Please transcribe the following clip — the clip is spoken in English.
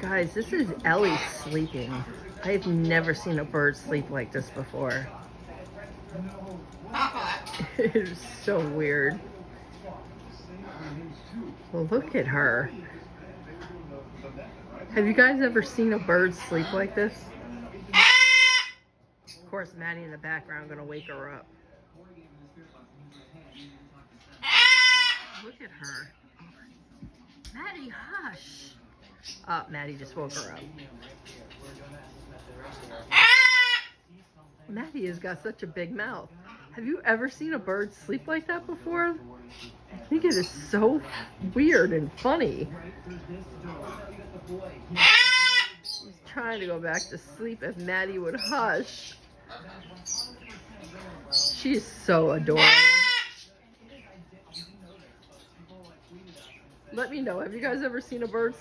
Guys, this is Ellie sleeping. I've never seen a bird sleep like this before. It is so weird. Well, look at her. Have you guys ever seen a bird sleep like this? Of course, Maddie in the background gonna wake her up. Look at her. Maddie, hush. Maddie just woke her up. Maddie has got such a big mouth. Have you ever seen a bird sleep like that before? I think it is so weird and funny. She's trying to go back to sleep if Maddie would hush. She's so adorable. Let me know, have you guys ever seen a bird